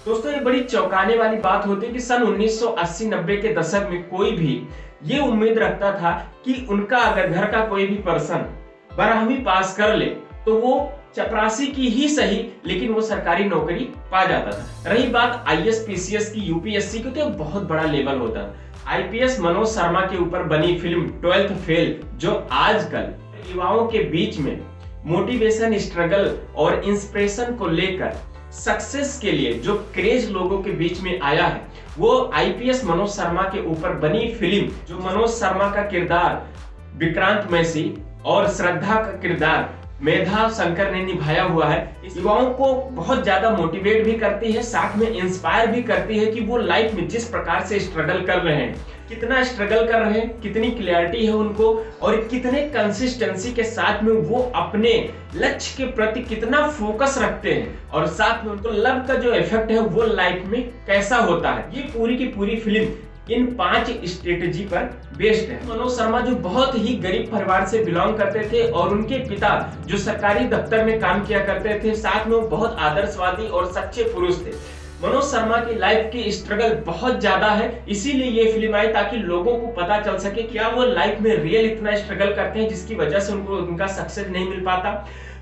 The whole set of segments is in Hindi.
दोस्तों ये बड़ी चौंकाने वाली बात होती है कि सन 1980-90 के दशक में कोई भी ये उम्मीद रखता था कि उनका अगर घर का कोई भी पर्सन 12वीं पास कर ले तो वो चपरासी की ही सही लेकिन वो सरकारी नौकरी पा जाता था। रही बात आईएएस पीसीएस की, यूपीएससी की, तो बहुत बड़ा लेवल होता था। आईपीएस मनोज शर्मा के ऊपर बनी फिल्म 12th फेल जो आजकल युवाओं के बीच में मोटिवेशन, स्ट्रगल और इंस्पिरेशन को लेकर सक्सेस के लिए जो क्रेज लोगों के बीच में आया है, वो आईपीएस मनोज शर्मा के ऊपर बनी फिल्म जो मनोज शर्मा का किरदार विक्रांत मैसी और श्रद्धा का किरदार मेधा शंकर ने निभाया हुआ है। इस युवाओं को बहुत ज्यादा मोटिवेट भी करती है, साथ में इंस्पायर भी करती है कि वो लाइफ में जिस प्रकार से स्ट्रगल कर रहे हैं, कितना स्ट्रगल कर रहे हैं, कितनी क्लैरिटी है उनको और कितने कंसिस्टेंसी के साथ में वो अपने लक्ष्य के प्रति कितना फोकस रखते हैं और साथ में उनको लव का जो इफेक्ट है वो लाइफ में कैसा होता है। ये पूरी की पूरी फिल्म इन 5 स्ट्रेटेजी पर बेस्ड है। मनोज शर्मा जो बहुत ही गरीब परिवार से बिलोंग करते थे और उनके पिता जो सरकारी दफ्तर में काम किया करते थे, साथ में वो बहुत आदर्शवादी और सच्चे पुरुष थे। मनोज शर्मा की लाइफ की स्ट्रगल बहुत ज्यादा है, इसीलिए ये फिल्म आई ताकि लोगों को पता चल सके क्या वो लाइफ में रियल इतना स्ट्रगल करते हैं जिसकी वजह से उनको उनका सक्सेस नहीं मिल पाता।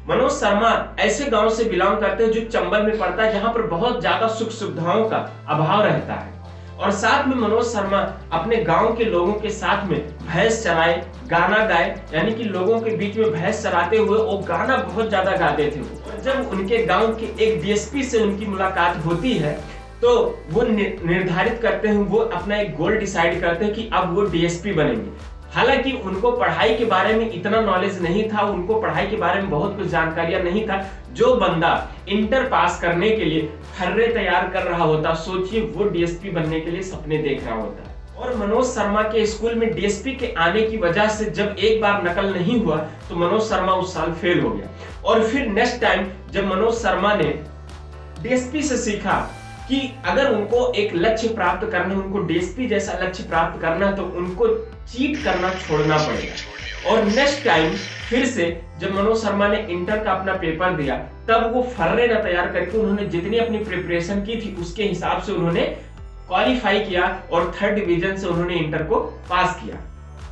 मनोज शर्मा ऐसे गांव से बिलोंग करते हैं जो चंबल में पड़ता है, जहां पर बहुत ज्यादा सुख सुविधाओं का अभाव रहता है और साथ में मनोज शर्मा अपने गांव के लोगों के साथ में भैंस चराए, गाना गाए, यानी कि लोगों के बीच में भैंस चराते हुए वो गाना बहुत ज्यादा गाते थे। और जब उनके गांव के एक डीएसपी से उनकी मुलाकात होती है तो वो निर्धारित करते हैं, वो अपना एक गोल डिसाइड करते हैं कि अब वो डीएसपी बनेंगे। हालांकि उनको पढ़ाई के बारे में इतना नॉलेज नहीं था, उनको पढ़ाई के बारे में बहुत कुछ जानकारियां नहीं था। जो बंदा इंटर पास करने के लिए फर्रे तैयार कर रहा होता, सोचिए वो डीएसपी बनने के लिए सपने देख रहा होता। और मनोज शर्मा के स्कूल में डीएसपी के आने की वजह से जब एक बार नकल नहीं हुआ तो मनोज शर्मा उस साल फेल हो गया। और फिर नेक्स्ट टाइम जब मनोज शर्मा ने डीएसपी से सीखा कि अगर उनको एक लक्ष्य प्राप्त करना है, उनको डीएसपी जैसा लक्ष्य प्राप्त करना है तो उनको चीट करना छोड़ना पड़ेगा। और नेक्स्ट टाइम फिर से जब मनोज शर्मा ने इंटर का अपना पेपर दिया तब वो फर्रे न तैयार करके उन्होंने जितनी अपनी प्रिपरेशन की थी उसके हिसाब से उन्होंने क्वालिफाई किया और 3rd डिवीजन से उन्होंने इंटर को पास किया।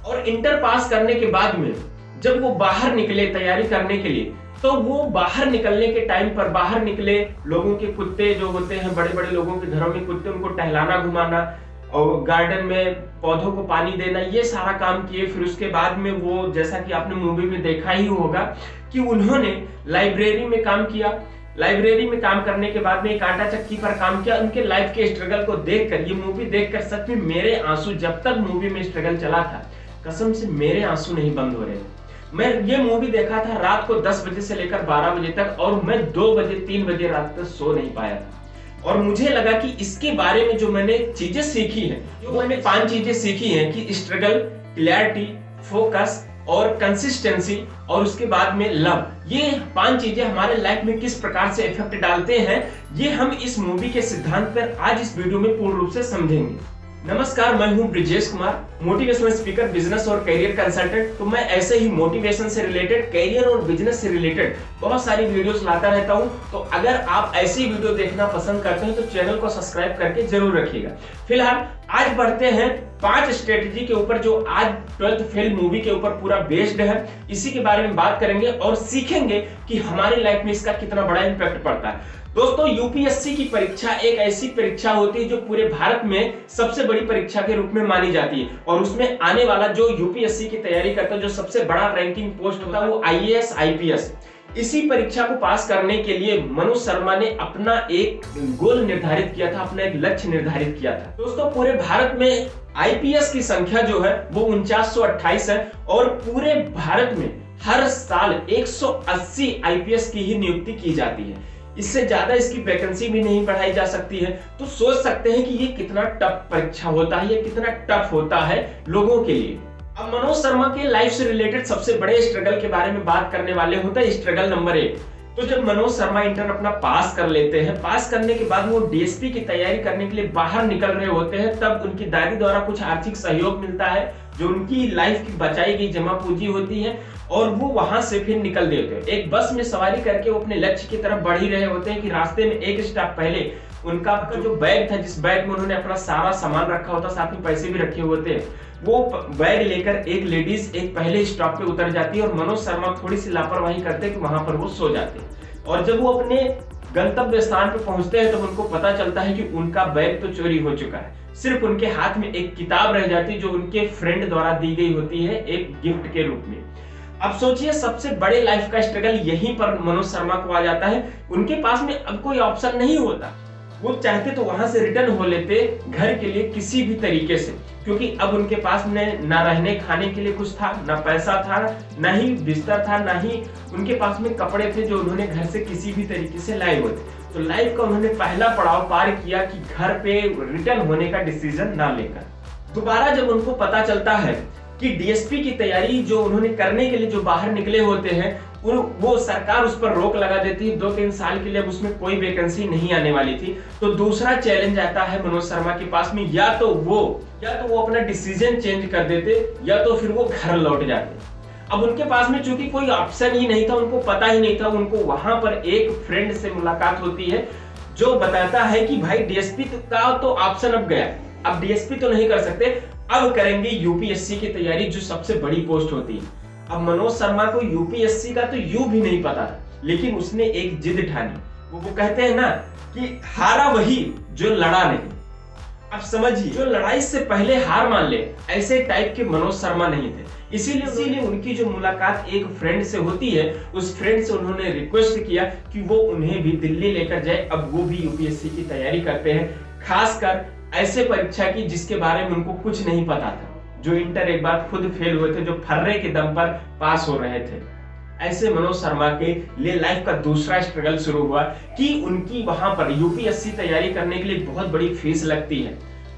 और इंटर पास करने के बाद में जब वो बाहर निकले तैयारी करने के लिए तो वो बाहर निकलने के टाइम पर बाहर निकले, लोगों के कुत्ते जो होते हैं, बड़े बड़े लोगों के घरों में कुत्ते, उनको टहलाना घुमाना और गार्डन में पौधों को पानी देना, ये सारा काम किए। फिर उसके बाद में वो जैसा कि आपने मूवी में देखा ही होगा कि उन्होंने लाइब्रेरी में काम किया। लाइब्रेरी में काम करने के बाद में एक आटा चक्की पर काम किया। उनके लाइफ के स्ट्रगल को देखकर, ये मूवी देखकर सच में मेरे आंसू, जब तक मूवी में स्ट्रगल चला था कसम से मेरे आंसू नहीं बंद हो रहे थे। मैं ये मूवी देखा था रात को 10 बजे से लेकर 12 बजे तक और मैं 2 बजे 3 बजे रात तक सो नहीं पाया था। और मुझे लगा कि इसके बारे में जो मैंने चीजें सीखी हैं, जो मैंने 5 चीजें सीखी हैं कि स्ट्रगल, क्लैरिटी, फोकस और कंसिस्टेंसी और उसके बाद में लव, ये 5 चीजें हमारे लाइफ में किस प्रकार से इफेक्ट डालते हैं, ये हम इस मूवी के सिद्धांत पर आज इस वीडियो में पूर्ण रूप से समझेंगे। नमस्कार, मैं हूं Brijesh Kumar, motivational speaker, business और करियर कंसल्टेंट। तो मैं ऐसे ही मोटिवेशन से रिलेटेड, करियर और बिजनेस से रिलेटेड बहुत सारी वीडियोस लाता रहता हूं। तो अगर आप ऐसी वीडियो देखना पसंद करते हैं तो चैनल को सब्सक्राइब करके जरूर रखिएगा। फिलहाल आज बढ़ते हैं 5 स्ट्रेटेजी के ऊपर जो आज 12th फेल मूवी के ऊपर पूरा बेस्ड है। इसी के बारे में बात करेंगे और सीखेंगे कि हमारी लाइफ में इसका कितना बड़ा इंपैक्ट पड़ता है। दोस्तों, यूपीएससी की परीक्षा एक ऐसी परीक्षा होती है जो पूरे भारत में सबसे बड़ी परीक्षा के रूप में मानी जाती है और उसमें आने वाला जो यूपीएससी की तैयारी करता है, जो सबसे बड़ा रैंकिंग पोस्ट होता है वो आईएएस, आईपीएस। इसी परीक्षा को पास करने के लिए मनोज शर्मा ने अपना एक गोल निर्धारित किया था, अपना एक लक्ष्य निर्धारित किया था। दोस्तों, पूरे भारत में आईपीएस की संख्या जो है वो 4928 है और पूरे भारत में हर साल 180 आईपीएस की ही नियुक्ति की जाती है। इससे ज्यादा इसकी वैकेंसी भी नहीं बढ़ाई जा सकती है। तो सोच सकते हैं कि ये कितना टफ परीक्षा होता है, ये कितना टफ होता है लोगों के लिए। अब मनोज शर्मा के लाइफ से रिलेटेड सबसे बड़े स्ट्रगल के बारे में बात करने वाले होता है स्ट्रगल नंबर 1। तो जब मनोज शर्मा इंटर अपना पास कर लेते हैं, पास करने के बाद वो डीएसपी की तैयारी करने के लिए बाहर निकल रहे होते हैं, तब उनकी दादी द्वारा कुछ आर्थिक सहयोग मिलता है जो उनकी लाइफ की बचाई गई जमा पूंजी होती है, और वो वहां से फिर निकल देते हैं। एक बस में सवारी करके वो अपने लक्ष्य की तरफ बढ़ ही रहे होते हैं कि रास्ते में एक स्टॉप पहले उनका जो बैग था, जिस बैग में उन्होंने अपना सारा सामान रखा होता, साथ में पैसे भी रखे होते हैं, वो बैग लेकर एक लेडीज एक पहले स्टॉप पे उतर जाती है और मनोज शर्मा थोड़ी सी लापरवाही करते हैं कि वहां पर वो सो जाते हैं। और जब वो अपने गंतव्य स्थान पे पहुंचते हैं तो उनको पता चलता है कि उनका बैग तो चोरी हो चुका है। सिर्फ उनके हाथ में एक किताब रह जाती है जो उनके फ्रेंड द्वारा दी गई होती है एक गिफ्ट के रूप में। अब सोचिए, सबसे बड़े लाइफ का स्ट्रगल यहीं पर मनोज शर्मा को आ जाता है। उनके पास में अब कोई ऑप्शन नहीं होता। वो चाहते तो वहां से रिटर्न हो लेते घर के लिए किसी भी तरीके से, क्योंकि अब उनके पास में ना रहने खाने के लिए कुछ था, ना पैसा था, ना ही बिस्तर था, ना ही उनके पास में कपड़े थे जो उन्होंने घर से किसी भी तरीके से लाए हुए थे। तो लाइफ का उन्होंने पहला पड़ाव पार किया कि घर पे रिटर्न होने का डिसीजन ना लेकर। दोबारा जब उनको पता चलता है कि डीएसपी की तैयारी जो उन्होंने करने के लिए जो बाहर निकले होते हैं, वो सरकार उस पर रोक लगा देती है। 2-3 साल के लिए अब उसमें कोई वैकेंसी नहीं आने वाली थी। तो दूसरा चैलेंज आता है मनोज शर्मा के पास में, या तो वो अपना डिसीजन चेंज कर देते या तो फिर वो घर लौट जाते। अब उनके पास में चूंकि कोई ऑप्शन ही नहीं था, उनको पता ही नहीं था। उनको वहां पर एक फ्रेंड से मुलाकात होती है जो बताता है कि भाई डीएसपी का तो ऑप्शन अब गया, अब डीएसपी तो नहीं कर सकते, अब करेंगे यूपीएससी की तैयारी जो सबसे बड़ी पोस्ट होती है। अब मनोज शर्मा को यूपीएससी का तो यू भी नहीं पता था, लेकिन उसने एक जिद ठानी। वो कहते हैं ना कि हारा वही जो लड़ा नहीं। अब समझिए, जो लड़ाई से पहले हार मान ले, ऐसे टाइप के मनोज शर्मा नहीं थे। इसीलिए उनकी जो मुलाकात एक फ्रेंड से होती है, उस फ्रेंड से उन्होंने रिक्वेस्ट किया कि वो उन्हें भी दिल्ली लेकर जाए। अब वो भी यूपीएससी की तैयारी करते हैं, खासकर ऐसे परीक्षा की जिसके बारे में उनको कुछ नहीं पता था, जो इंटर एक बार खुद फेल हुए थे, जो फर्रे के दम पर पास हो रहे थे। ऐसे मनोज शर्मा के लिए लाइफ का दूसरा स्ट्रगल शुरू हुआ कि उनकी वहां पर यूपीएससी तैयारी करने के लिए बहुत बड़ी फीस लगती है,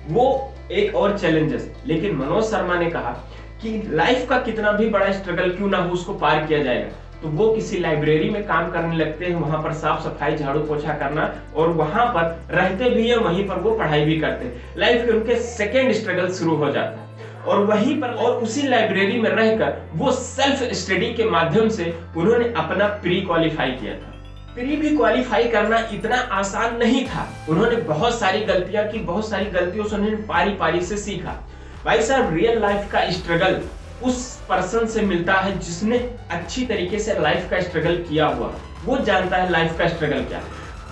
वो एक और चैलेंजेस। लेकिन मनोज शर्मा ने कहा कि लाइफ का कितना भी बड़ा स्ट्रगल क्यों ना हो, उसको पार किया जाएगा। तो वो किसी लाइब्रेरी में काम करने लगते हैं, वहां पर साफ सफाई झाड़ू पोछा करना, और वहां पर रहते भी है, वहीं पर वो पढ़ाई भी करते हैं। लाइफ के उनके सेकेंड स्ट्रगल शुरू हो जाता है, और वहीं पर और उसी लाइब्रेरी में रहकर वो सेल्फ स्टडी के माध्यम से उन्होंने अपना प्री क्वालिफाई किया था। प्री भी क्वालिफाई करना इतना आसान नहीं था। उन्होंने बहुत सारी गलतियां की, बहुत सारी गलतियों से उन्होंने पारी पारी से सीखा। भाई साहब, रियल लाइफ का स्ट्रगल उस पर्सन से मिलता है जिसने अच्छी तरीके से लाइफ का स्ट्रगल किया हुआ, वो जानता है लाइफ का स्ट्रगल क्या।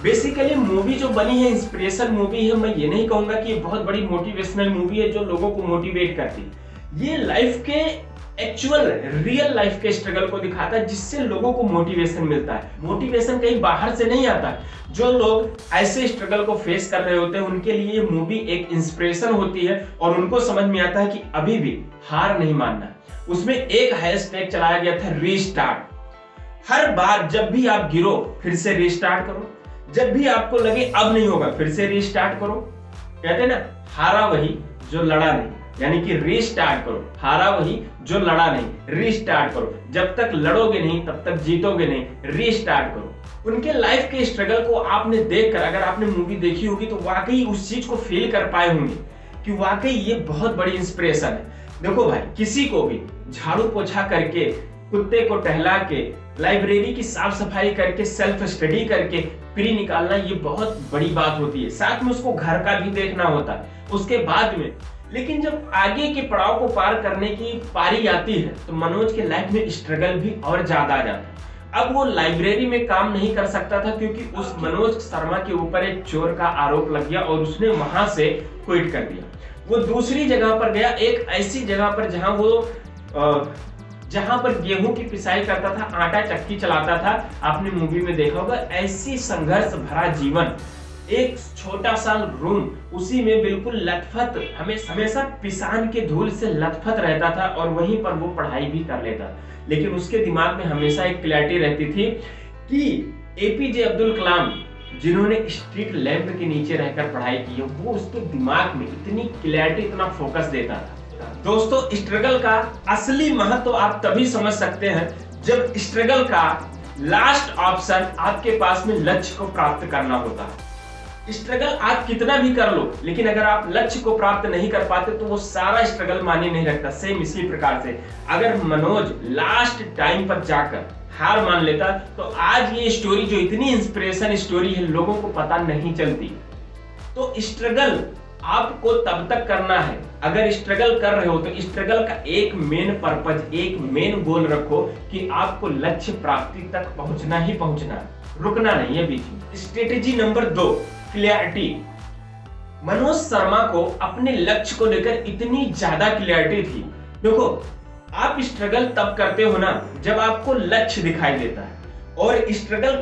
बेसिकली मूवी जो बनी है इंस्पिरेशन मूवी है। मैं ये नहीं कहूंगा कि ये बहुत बड़ी मोटिवेशनल मूवी है जो लोगों को मोटिवेट करती। ये लाइफ के एक्चुअल रियल लाइफ के स्ट्रगल को दिखाता है, जिससे लोगों को मोटिवेशन मिलता है। मोटिवेशन कहीं बाहर से नहीं आता। जो लोग ऐसे स्ट्रगल को फेस कर रहे होते हैं, उनके लिए ये मूवी एक इंस्पिरेशन होती है, और उनको समझ में आता है कि अभी भी हार नहीं मानना। उसमें एक हैशटैग चलाया गया था, रीस्टार्ट। हर बार जब भी आप गिरो, फिर से रीस्टार्ट करो। जब भी आपको लगे अब नहीं होगा, फिर से रीस्टार्ट करो। कहते हैं ना, हारा वही जो लड़ा नहीं, यानी कि रीस्टार्ट करो। हारा वही जो लड़ा नहीं, रीस्टार्ट करो। जब तक लड़ोगे नहीं तब तक जीतोगे नहीं, रीस्टार्ट करो। उनके लाइफ के स्ट्रगल को आपने देखकर, अगर आपने मूवी देखी होगी तो वाकई उस चीज को फील कर पाए होंगे कि वाकई ये बहुत बड़ी इंस्पिरेशन है। देखो भाई, किसी को भी झाड़ू पोछा करके, कुत्ते को टहला के, लाइब्रेरी की साफ सफाई करके, सेल्फ स्टडी करके प्री निकालना, ये बहुत बड़ी बात होती है। साथ में उसको घर का भी देखना होता है उसके बाद में। लेकिन जब आगे के पड़ाव को पार करने की पारी आती है तो मनोज के लाइफ में स्ट्रगल भी और ज्यादा आ जाता है। अब वो लाइब्रेरी में काम नहीं कर सकता था, क्योंकि उस मनोज शर्मा के ऊपर एक चोर का आरोप लग गया और उसने वहां से क्विट कर दिया। वो दूसरी जगह पर गया, एक ऐसी जगह पर जहां पर गेहूं की पिसाई करता था, आटा चक्की चलाता था। आपने मूवी में देखा होगा। ऐसी संघर्ष भरा जीवन, एक छोटा सा रूम, उसी में बिल्कुल लथपथ, हमेशा पिसान के धूल से लथपथ रहता था, और वहीं पर वो पढ़ाई भी कर लेता। लेकिन उसके दिमाग में हमेशा एक क्लैरिटी रहती थी कि एपीजे अब्दुल कलाम, जिन्होंने स्ट्रीट लैंप के नीचे रहकर पढ़ाई की है, वो उसके दिमाग में इतनी क्लैरिटी, इतना फोकस देता था। दोस्तों, स्ट्रगल का असली महत्व आप तभी समझ सकते हैं जब स्ट्रगल का लास्ट ऑप्शन आपके पास में लक्ष्य को प्राप्त करना होता है। स्ट्रगल आप कितना भी कर लो, लेकिन अगर आप लक्ष्य को प्राप्त नहीं कर पाते तो वो सारा स्ट्रगल मायने नहीं रखता। सेम इसी प्रकार से अगर मनोज लास्ट टाइम पर जाकर हार मान लेता तो आज ये स्टोरी जो इतनी इंस्पिरेशन स्टोरी है लोगों को पता नहीं चलती। तो स्ट्रगल आपको तब तक करना है, अगर स्ट्रगल कर रहे हो तो स्ट्रगल का एक मेन पर्पज, एक मेन गोल रखो कि आपको लक्ष्य प्राप्ति तक पहुंचना ही पहुंचना है, रुकना नहीं है बीच में। Strategy number 2, clarity. Manoj Sharma को अपने लक्ष्य को लेकर इतनी ज्यादा क्लैरिटी थी। देखो, आप स्ट्रगल तब करते हो ना जब आपको लक्ष्य दिखाई देता है, और स्ट्रगल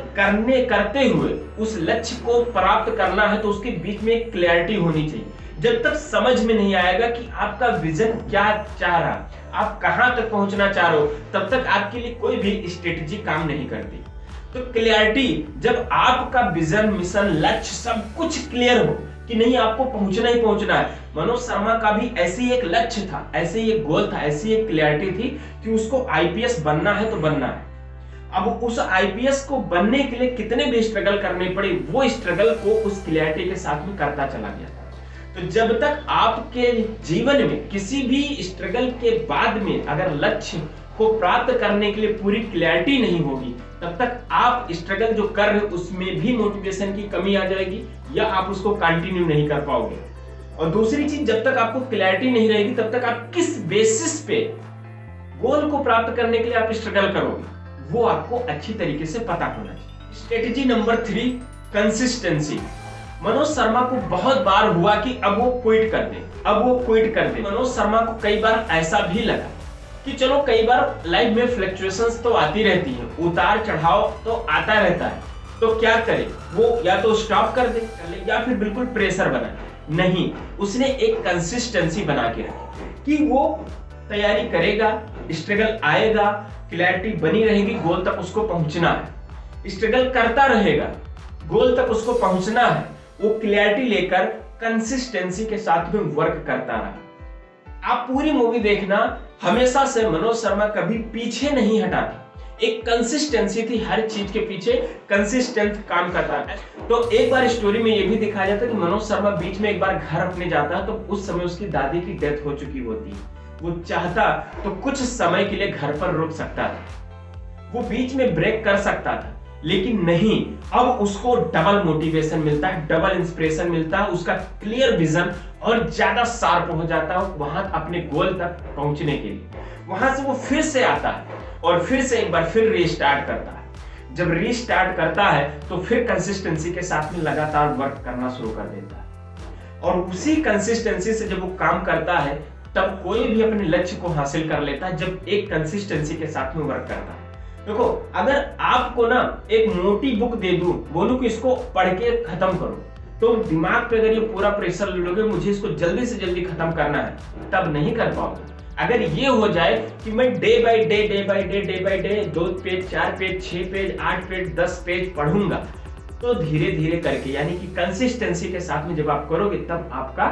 करते हुए उस लक्ष्य को प्राप्त करना है तो उसके बीच में एक क्लैरिटी होनी चाहिए। जब तक समझ में नहीं आएगा कि आपका विजन क्या चाह रहा, आप कहां तक पहुंचना चाह रहे हो, तब तक आपके लिए कोई भी स्ट्रेटेजी काम नहीं करती। तो क्लैरिटी, जब आपका विजन, मिशन, लक्ष्य सब कुछ क्लियर हो कि नहीं आपको पहुंचना ही पहुंचना है। मनोज शर्मा का भी ऐसे ही एक लक्ष्य था, ऐसे ही एक गोल था, ऐसी एक क्लैरिटी थी कि उसको आईपीएस बनना है तो बनना है। अब उस आईपीएस को बनने के लिए कितने भी स्ट्रगल करने पड़े, वो स्ट्रगल को उस क्लैरिटी के साथ में करता चला गया था। तो जब तक आपके जीवन में किसी भी स्ट्रगल के बाद में अगर लक्ष्य को प्राप्त करने के लिए पूरी क्लैरिटी नहीं होगी, तब तक आप स्ट्रगल जो कर रहे हो उसमें भी मोटिवेशन की कमी आ जाएगी या आप उसको कंटिन्यू नहीं कर पाओगे। और दूसरी चीज, जब तक आपको क्लैरिटी नहीं रहेगी तब तक आप किस बेसिस पे गोल को प्राप्त करने के लिए आप स्ट्रगल करोगे, वो आपको अच्छी तरीके से पता होना चाहिए। Strategy number 3, consistency. Manoj Sharma को बहुत बार हुआ कि अब वो क्विट कर दे। मनोज शर्मा को कई बार ऐसा भी लगा कि चलो, कई बार लाइफ में फ्लक्चुएशंस तो आती रहती है, उतार चढ़ाव तो आता रहता है, तो क्या करे वो, या तो स्टॉप कर दे या फिर बिल्कुल प्रेशर बनाए। नहीं, उसने एक कंसिस्टेंसी बना के रखी कि वो तैयारी करेगा, स्ट्रगल आएगा, क्लैरिटी बनी रहेगी, गोल तक उसको पहुंचना है। स्ट्रगल करता रहेगा, गोल तक उसको पहुंचना है। वो क्लैरिटी लेकर कंसिस्टेंसी के साथ में वर्क करता रहा। आप पूरी मूवी देखना, हमेशा से मनोज शर्मा कभी पीछे नहीं हटा था। एक कंसिस्टेंसी थी हर चीज के पीछे, कंसिस्टेंट काम करता है। तो एक बार स्टोरी में ये भी दिखाया जाता है कि मनोज शर्मा बीच में एक बार घर अपने जाता है, तो उस समय उसकी दादी की डेथ हो चुकी होती है। वो चाहता तो कुछ समय के लिए घर पर रुक सकता था, वो बीच में ब्रेक कर सकता था, लेकिन नहीं, अब उसको डबल मोटिवेशन मिलता है, डबल इंस्पिरेशन मिलता है, उसका क्लियर विजन और ज्यादा शार्प हो जाता है वहां अपने गोल तक पहुंचने के लिए। वहां से वो फिर से आता है और फिर से एक बार फिर रीस्टार्ट करता है। जब रीस्टार्ट करता है तो फिर कंसिस्टेंसी के साथ में लगातार वर्क करना शुरू कर देता है, और उसी कंसिस्टेंसी से जब वो काम करता है तब कोई भी अपने लक्ष्य को हासिल कर लेता है, जब एक कंसिस्टेंसी के साथ में वर्क करता है। देखो, अगर आपको ना एक मोटी बुक दे दूं, बोलूं कि इसको पढ़ के खत्म करो, तो दिमाग पे अगर ये पूरा प्रेशर ले लोगे, मुझे इसको जल्दी से जल्दी खत्म करना है, तब नहीं कर पाओगे। अगर ये हो जाए कि मैं day by day 2 page, 4 page, 6 page, 8 page, 10 page पढ़ूंगा, तो धीरे धीरे करके, यानी कि कंसिस्टेंसी के साथ में जब आप करोगे तब आपका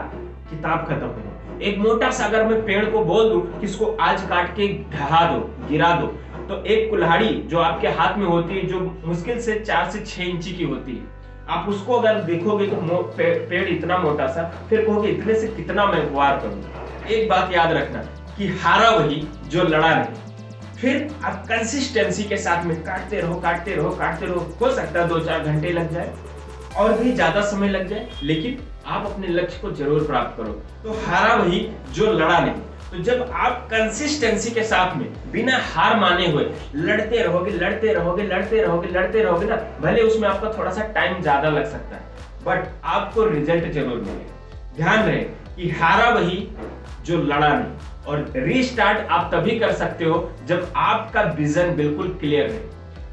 किताब खत्म हो जाए। एक मोटा सा अगर मैं पेड़ को बोल दूं कि इसको आज काट के ढहा दो, गिरा दो, तो एक कुल्हाड़ी जो आपके हाथ में होती है, जो मुश्किल से 4 से 6 इंची की होती है, आप उसको अगर देखोगे तो पेड़ इतना मोटा सा, फिर कहोगे इतने से कितना मैं वार करूंगा। एक बात याद रखना कि हारा वही जो लड़ा नहीं। फिर आप कंसिस्टेंसी के साथ में काटते रहो। हो सकता है 2-4 घंटे लग जाए और भी ज्यादा समय लग जाए, लेकिन आप अपने लक्ष्य को जरूर प्राप्त करो। तो हारा वही जो लड़ा नहीं। तो जब आप कंसिस्टेंसी के साथ में बिना हार माने हुए लड़ते रहोगे ना, भले उसमें आपका थोड़ा सा टाइम ज्यादा लग सकता है, बट आपको रिजल्ट जरूर मिलेगा। ध्यान रहे कि हारा वही जो लड़ा नहीं, और रीस्टार्ट आप तभी कर सकते हो जब आपका विजन बिल्कुल क्लियर है,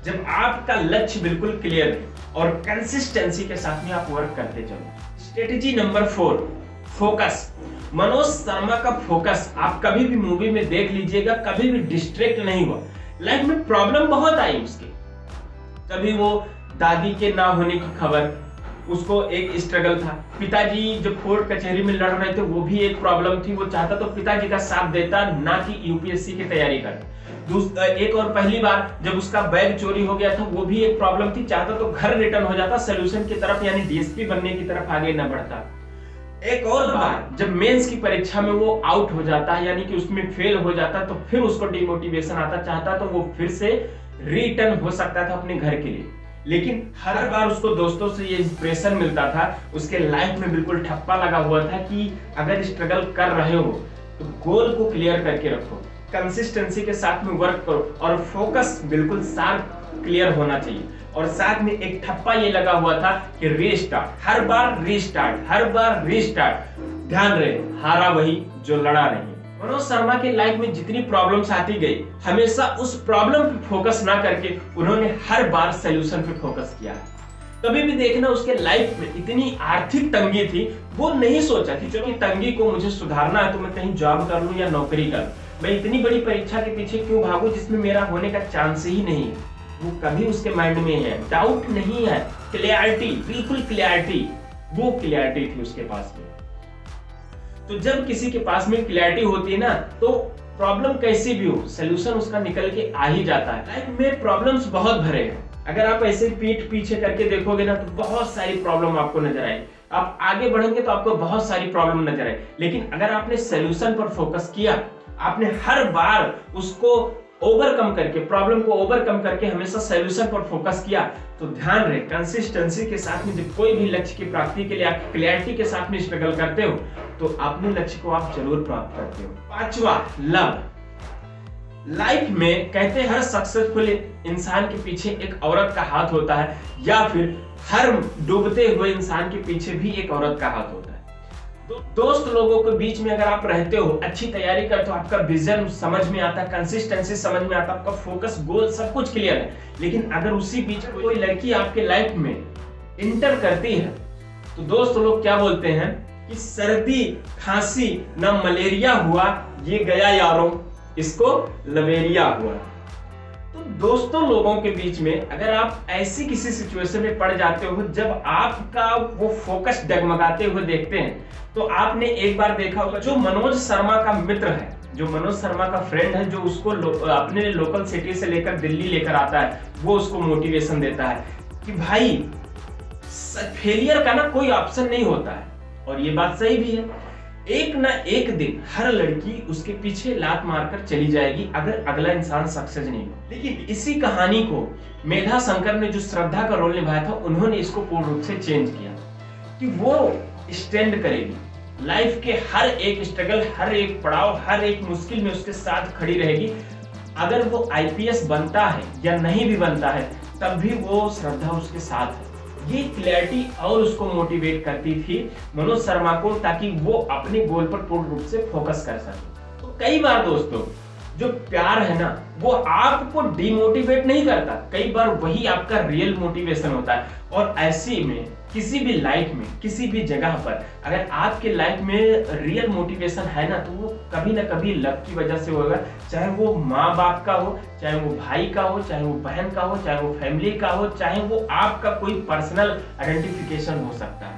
जब आपका लक्ष्य बिल्कुल क्लियर है और कंसिस्टेंसी के साथ में आप वर्क करते चलो। Strategy number 4, focus. Manoj Sharma का फोकस आप कभी भी मूवी में देख लीजिएगा, कभी भी डिस्ट्रैक्ट नहीं हुआ। लाइफ में प्रॉब्लम बहुत आई उसके, कभी वो दादी के ना होने की खबर, उसको एक स्ट्रगल था। पिताजी जब कोर्ट कचहरी में लड़ रहे थे, वो भी एक प्रॉब्लम थी। वो चाहता तो पिताजी का साथ देता, ना कि यूपीएससी की तैयारी कर। एक और पहली बार जब उसका बैग चोरी हो गया था वो भी एक प्रॉब्लम थी, चाहता तो घर रिटर्न हो जाता, सोल्यूशन की तरफ यानी डीएसपी बनने की तरफ आगे न बढ़ता। एक और बार जब मेंस की परीक्षा में वो आउट हो जाता है यानी कि उसमें फेल हो जाता, तो फिर उसको डिमोटिवेशन आता, चाहता तो वो फिर से रिटर्न हो सकता था अपने घर के लिए, लेकिन हर बार उसको दोस्तों से ये इंस्पिरेशन मिलता था, उसके लाइफ में बिल्कुल ठप्पा लगा हुआ था कि अगर स्ट्रगल कर रहे हो तो गोल को क्लियर करके रखो, कंसिस्टेंसी के साथ में वर्क करो और फोकस बिल्कुल शार्प क्लियर होना चाहिए। और साथ में एक ठप्पा ये लगा हुआ था कि रीस्टार्ट, हर बार रीस्टार्ट, हर बार रीस्टार्ट। ध्यान रहे, हारा वही जो लड़ा नहीं। मनोज शर्मा के लाइफ में जितनी प्रॉब्लम्स आती गई, हमेशा उस प्रॉब्लम पे फोकस ना करके उन्होंने हर बार सॉल्यूशन पे फोकस किया। कभी भी देखना उसके लाइफ में इतनी आर्थिक तंगी थी, वो नहीं सोचा कि चलो तंगी को मुझे सुधारना है तो मैं कहीं जॉब कर लूं या नौकरी कर लूं, मैं इतनी बड़ी परीक्षा के पीछे क्यों भागूं जिसमें मेरा होने का चांस ही नहीं है। वो कभी उसके माइंड में है, डाउट नहीं है, क्लैरिटी, बिल्कुल क्लैरिटी, वो क्लैरिटी थी उसके पास में। तो जब किसी के पास में क्लैरिटी होती है ना, तो प्रॉब्लम कैसी भी हो सलूशन उसका निकल के आ ही जाता है। लाइफ में प्रॉब्लम्स बहुत भरे हैं, अगर आप ऐसे पीठ पीछे करके देखोगे ना तो बहुत सारी प्रॉब्लम आपको नजर आएगी। आप आगे बढ़ेंगे तो आपको बहुत सारी प्रॉब्लम नजर आएगी, लेकिन अगर आपने सलूशन पर फोकस किया, आपने हर बार उसको ओवरकम करके, प्रॉब्लम को ओवरकम करके हमेशा सॉल्यूशन पर फोकस किया, तो ध्यान रहे कंसिस्टेंसी के साथ में जब कोई भी लक्ष्य की प्राप्ति के लिए आप क्लैरिटी के साथ में स्ट्रगल करते हो तो अपने लक्ष्य को आप जरूर प्राप्त करते हो। पांचवा, लव। लाइफ में कहते हैं हर सक्सेसफुल इंसान के पीछे एक औरत का हाथ होता है, या फिर हर डूबते हुए इंसान के पीछे भी एक औरत का हाथ होता है। दोस्त लोगों के बीच में अगर आप रहते हो, अच्छी तैयारी करते हो, आपका विजन समझ में आता है, कंसिस्टेंसी समझ में आता है, आपका फोकस, गोल सब कुछ क्लियर है, लेकिन अगर उसी बीच कोई लड़की आपके लाइफ में इंटर करती है तो दोस्त लोग क्या बोलते हैं कि सर्दी खांसी न मलेरिया हुआ, ये गया यारों इसको लवेरिया हुआ। तो दोस्तों लोगों के बीच में अगर आप ऐसी किसी सिचुएशन में पड़ जाते हो जब आपका वो फोकस डगमगाते हुए देखते हैं, तो आपने एक बार देखा होगा जो मनोज शर्मा का मित्र है, जो मनोज शर्मा का फ्रेंड है, जो उसको अपने लोकल सिटी से लेकर दिल्ली लेकर आता है, वो उसको मोटिवेशन देता है कि भाई फेलियर का ना कोई ऑप्शन नहीं होता है। और ये बात सही भी है, एक ना एक दिन हर लड़की उसके पीछे लात मारकर चली जाएगी अगर अगला इंसान सक्सेस नहीं हो। लेकिन इसी कहानी को मेधा शंकर ने जो श्रद्धा का रोल निभाया था, उन्होंने इसको पूर्ण रूप से चेंज किया कि वो स्टैंड करेगी, लाइफ के हर एक स्ट्रगल, हर एक पड़ाव, हर एक मुश्किल में उसके साथ खड़ी रहेगी। अगर वो आईपीएस बनता है या नहीं भी बनता है, तब भी वो श्रद्धा उसके साथ है। ये क्लैरिटी और उसको मोटिवेट करती थी मनोज शर्मा को, ताकि वो अपने गोल पर पूर्ण रूप से फोकस कर सके। तो कई बार दोस्तों जो प्यार है ना, वो आपको डिमोटिवेट नहीं करता, कई बार वही आपका रियल मोटिवेशन होता है। और ऐसे में किसी भी लाइफ में, किसी भी जगह पर अगर आपके लाइफ में रियल मोटिवेशन है ना, तो वो कभी ना कभी लक की वजह से होगा, चाहे वो माँ बाप का हो, चाहे वो भाई का हो, चाहे वो बहन का हो, चाहे वो फैमिली का हो, चाहे वो आपका कोई पर्सनल आइडेंटिफिकेशन हो सकता है,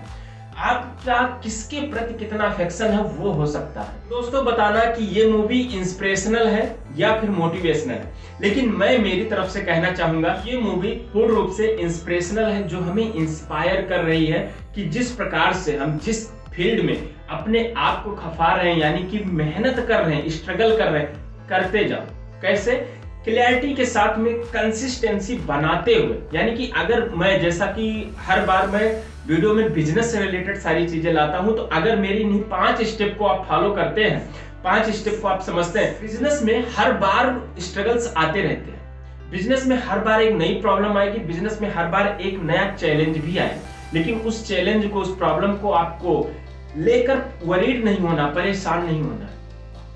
आपका किसके प्रति कितना अफेक्शन है वो हो सकता है। दोस्तों बताना कि ये मूवी इंस्पिरेशनल है या फिर मोटिवेशनल है, लेकिन मैं मेरी तरफ से कहना चाहूंगा ये मूवी पूर्ण रूप से इंस्पिरेशनल है, जो हमें इंस्पायर कर रही है कि जिस प्रकार से हम जिस फील्ड में अपने आप को खपा रहे हैं, यानी कि मेहनत कर रहे हैं, स्ट्रगल कर रहे हैं, करते जाओ। कैसे? क्लैरिटी के साथ में कंसिस्टेंसी बनाते हुए, यानी कि अगर मैं, जैसा कि हर बार मैं वीडियो में बिजनेस से रिलेटेड सारी चीजें लाता हूं, तो अगर मेरी इन्हीं 5 स्टेप को आप फॉलो करते हैं, 5 स्टेप को आप समझते हैं, बिजनेस में हर बार स्ट्रगल्स आते रहते हैं, बिजनेस में हर बार एक नई प्रॉब्लम आएगी, बिजनेस में हर बार एक नया चैलेंज भी आएगा, लेकिन उस चैलेंज को, उस प्रॉब्लम को आपको लेकर वरीड नहीं होना, परेशान नहीं होना।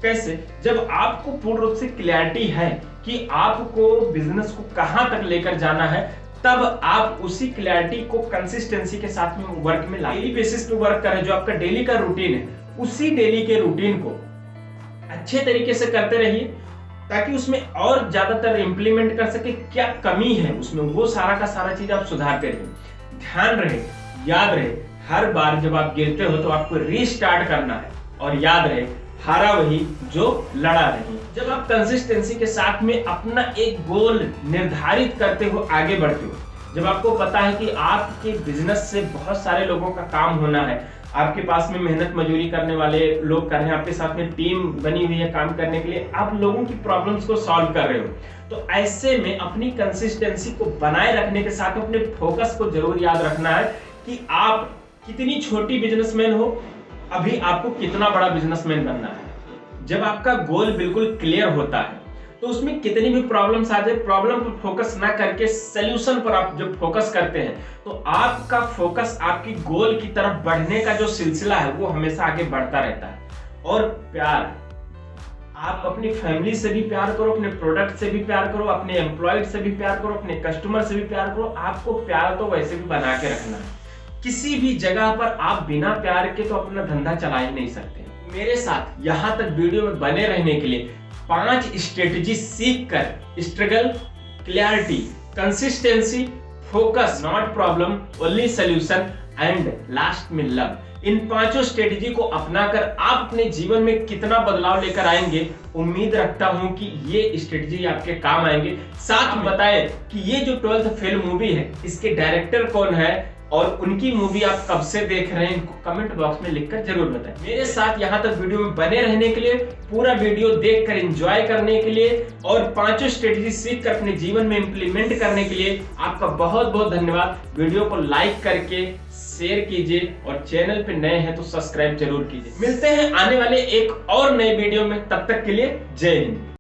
कैसे? जब आपको पूर्ण रूप से क्लैरिटी है कि आपको बिजनेस को कहां तक लेकर जाना है, तब आप उसी क्लैरिटी को कंसिस्टेंसी के साथ में वर्क में डेली बेसिस पे वर्क करें। जो आपका डेली का रूटीन है, उसी डेली के रूटीन को अच्छे तरीके से करते रहिए, ताकि उसमें और ज्यादातर इंप्लीमेंट कर सके। क्या कमी है उसमें, वो सारा का सारा चीज आप सुधारते रहिए। ध्यान रहे, याद रहे, हर बार जब आप गिरते हो तो आपको रीस्टार्ट करना है, और याद रहे हारा वही जो लड़ा नहीं। जब आप कंसिस्टेंसी के साथ में अपना एक गोल निर्धारित करते हो, आगे बढ़ते हो, जब आपको पता है कि आपके बिजनेस से बहुत सारे लोगों का काम होना है, आपके पास में मेहनत मजदूरी करने वाले लोग कर रहे हैं, आपके साथ में टीम बनी हुई है काम करने के लिए, आप लोगों की प्रॉब्लम्स को सॉल्व कर रहे हो, तो ऐसे में अपनी कंसिस्टेंसी को बनाए रखने के साथ अपने फोकस को जरूर याद रखना है कि आप कितनी छोटी बिजनेसमैन हो, अभी आपको कितना बड़ा बिजनेसमैन बनना है। जब आपका गोल बिल्कुल क्लियर होता है तो उसमें कितनी भी प्रॉब्लम्स आ जाए, प्रॉब्लम पर फोकस ना करके सलूशन पर आप जब फोकस करते हैं तो आपका फोकस आपकी गोल की तरफ बढ़ने का जो सिलसिला है वो हमेशा आगे बढ़ता रहता है। और प्यार, आप अपनी फैमिली से भी प्यार करो, अपने प्रोडक्ट से भी प्यार करो, अपने एम्प्लॉयड से भी प्यार करो, अपने कस्टमर से भी प्यार करो। आपको प्यार तो वैसे भी बना के रखना है। किसी भी जगह पर आप बिना प्यार के तो अपना धंधा चला ही नहीं सकते। मेरे साथ यहाँ तक वीडियो में बने रहने के लिए 5 स्ट्रेटजी सीख कर struggle, clarity, consistency, focus, not problem, only solution and last में लव, इन 5 स्ट्रेटजी को अपनाकर आप अपने जीवन में कितना बदलाव लेकर आएंगे, उम्मीद रखता हूं कि ये स्ट्रेटजी आपके काम आएंगे। साथ में बताएं कि ये जो 12th फेल मूवी है इसके डायरेक्टर कौन है और उनकी मूवी आप कब से देख रहे हैं, इनको कमेंट बॉक्स में लिखकर जरूर बताएं। मेरे साथ यहाँ तक वीडियो में बने रहने के लिए, पूरा वीडियो देखकर एंजॉय करने के लिए और 5 स्ट्रेटजी सीखकर अपने जीवन में इंप्लीमेंट करने के लिए आपका बहुत बहुत धन्यवाद। वीडियो को लाइक करके शेयर कीजिए और चैनल पे नए हैं तो सब्सक्राइब जरूर कीजिए। मिलते हैं आने वाले एक और नए वीडियो में, तब तक के लिए जय हिंद।